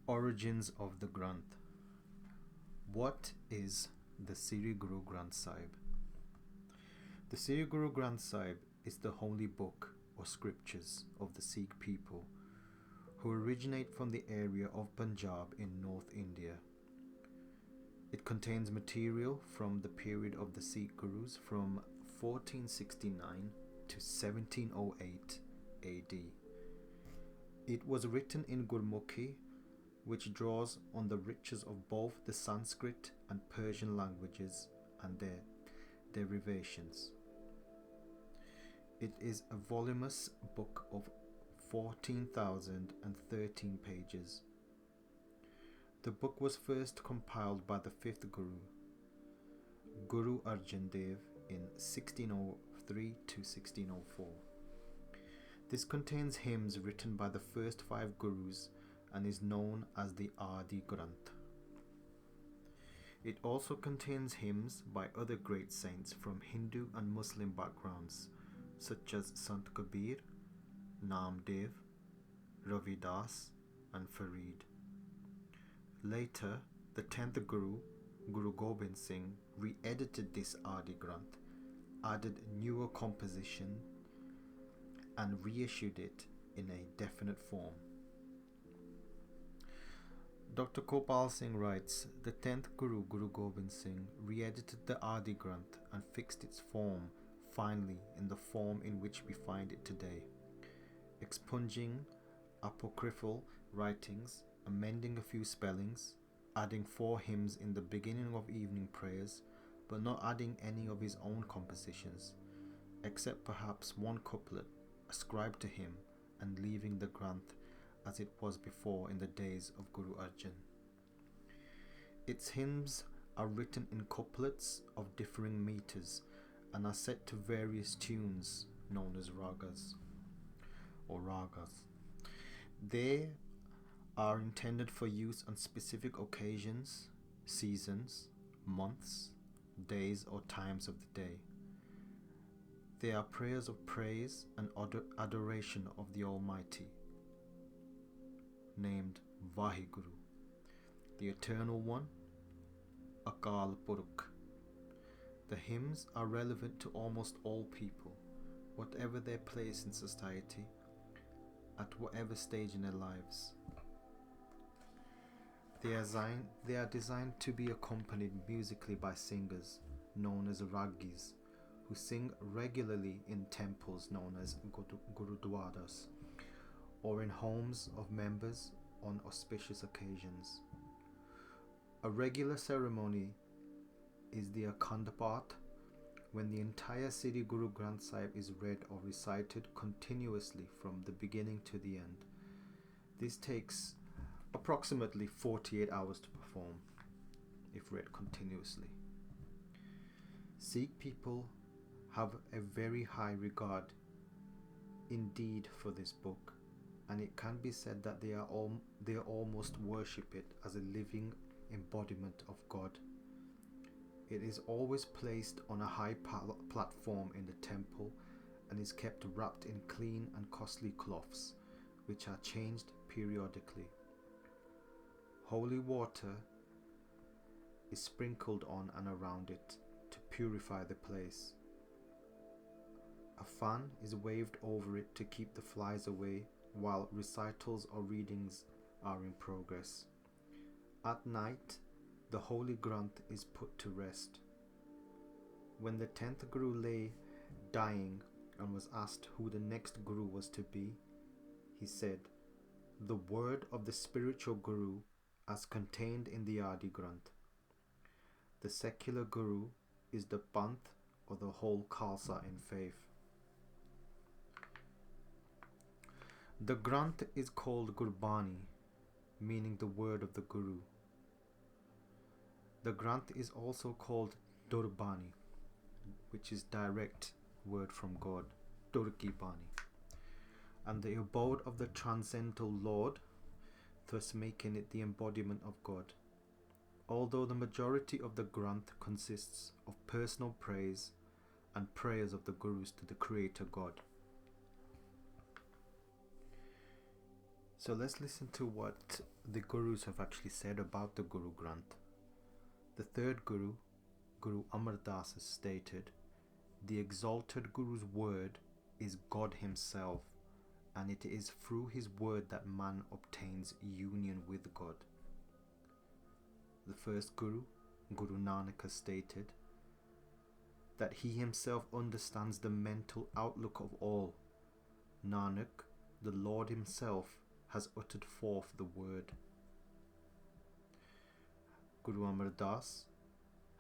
Origins of the Granth. What is the Sri Guru Granth Sahib? The Sri Guru Granth Sahib is the holy book or scriptures of the Sikh people who originate from the area of Punjab in North India. It contains material from the period of the Sikh Gurus from 1469 to 1708 AD. It was written in ɡۇɾuː, which draws on the riches of both the Sanskrit and Persian languages and their derivations. It is a voluminous book of 14,013 pages. The book was first compiled by the fifth Guru, Guru Arjan in 1603 to 1604. This contains hymns written by the first five Gurus and is known as the Adi Granth. It also contains hymns by other great saints from Hindu and Muslim backgrounds such as Sant Kabir, Namdev, Ravidas and Farid. Later, the 10th Guru, Guru Gobind Singh, re-edited this Adi Granth, added newer composition and reissued it in a definite form. Dr. Gopal Singh writes, the 10th Guru, Guru Gobind Singh, re-edited the Adi Granth and fixed its form finally in the form in which we find it today, expunging apocryphal writings, amending a few spellings, adding 4 hymns in the beginning of evening prayers, but not adding any of his own compositions, except perhaps one couplet ascribed to him, and leaving the Granth as it was before in the days of Guru Arjan. Its hymns are written in couplets of differing meters and are set to various tunes known as ragas or ragas. They are intended for use on specific occasions, seasons, months, days or times of the day. They are prayers of praise and adoration of the Almighty, named Vaheguru, the Eternal One, Akal Purukh. The hymns are relevant to almost all people, whatever their place in society, at whatever stage in their lives. They are designed to be accompanied musically by singers, known as ragis, who sing regularly in temples known as gurudwaras, or in homes of members on auspicious occasions. A regular ceremony is the Akhand Path, when the entire Sri Guru Granth Sahib is read or recited continuously from the beginning to the end. This takes approximately 48 hours to perform, if read continuously. Sikh people have a very high regard indeed for this book, and it can be said that they almost worship it as a living embodiment of God. It is always placed on a high platform in the temple and is kept wrapped in clean and costly cloths, which are changed periodically. Holy water is sprinkled on and around it to purify the place. A fan is waved over it to keep the flies away while recitals or readings are in progress. At night, the Holy Granth is put to rest. When the 10th Guru lay dying and was asked who the next Guru was to be, he said, "The word of the spiritual Guru as contained in the Adi Granth. The secular Guru is the Panth or the whole Khalsa in faith." The Granth is called Gurbani, meaning the word of the Guru. The Granth is also called Durbani, which is direct word from God, Durki Bani, and the abode of the transcendental Lord, thus making it the embodiment of God. Although the majority of the Granth consists of personal praise and prayers of the Gurus to the Creator God. So let's listen to what the Gurus have actually said about the Guru Granth. The third Guru, Guru Amar Das, has stated, "The exalted Guru's word is God himself, and it is through his word that man obtains union with God." The first Guru, Guru Nanak, has stated that he himself understands the mental outlook of all. Nanak, the Lord himself, has uttered forth the word. Guru Amar Das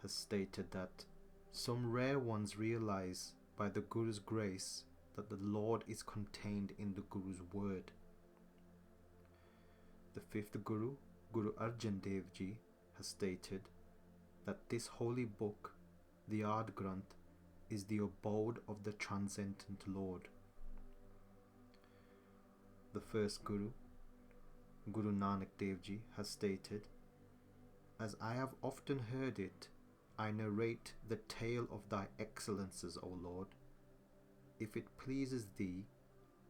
has stated that some rare ones realize by the Guru's grace that the Lord is contained in the Guru's word. The fifth Guru, Guru Arjan Dev Ji, has stated that this holy book, the Adi Granth, is the abode of the transcendent Lord. The first Guru, Guru Nanak Dev Ji, has stated, "As I have often heard it, I narrate the tale of thy excellences, O Lord. If it pleases thee,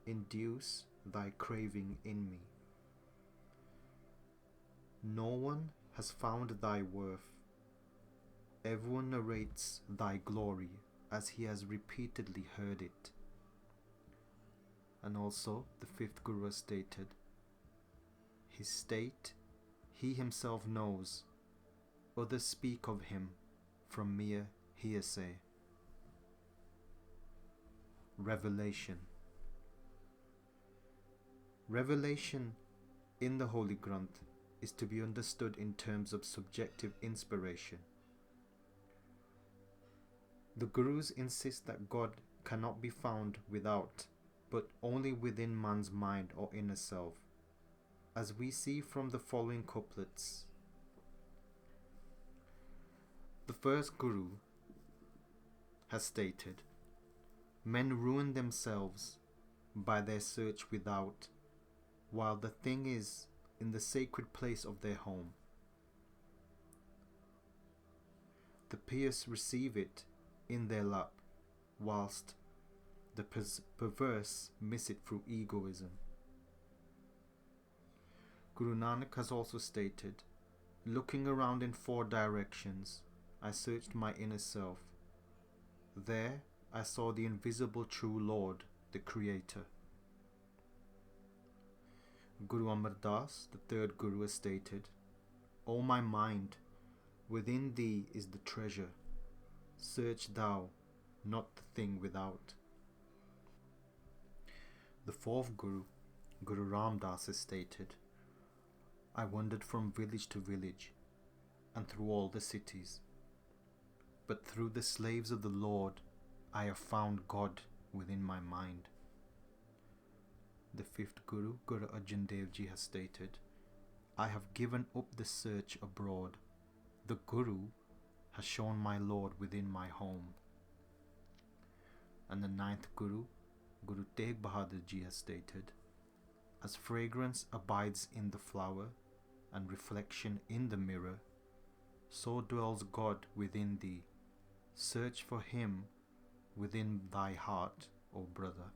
induce thy craving in me. No one has found thy worth. Everyone narrates thy glory as he has repeatedly heard it." And also the fifth Guru has stated, "His state he himself knows. Others speak of him from mere hearsay." Revelation. Revelation in the Holy Granth is to be understood in terms of subjective inspiration. The Gurus insist that God cannot be found without, but only within man's mind or inner self, as we see from the following couplets. The first Guru has stated, "Men ruin themselves by their search without, while the thing is in the sacred place of their home. The pious receive it in their lap, whilst the perverse miss it through egoism." Guru Nanak has also stated, "Looking around in 4 directions, I searched my inner self. There I saw the invisible true Lord, the Creator." Guru Amar Das, the third Guru, has stated, "O my mind, within thee is the treasure. Search thou, not the thing without." The fourth Guru, Guru Ram Das, has stated, "I wandered from village to village and through all the cities, but through the slaves of the Lord I have found God within my mind." The fifth Guru, Guru Arjan Dev Ji, has stated, "I have given up the search abroad. The Guru has shown my Lord within my home." And the ninth Guru, Guru Tegh Bahadur Ji, has stated, "As fragrance abides in the flower and reflection in the mirror, so dwells God within thee. Search for him within thy heart, O brother."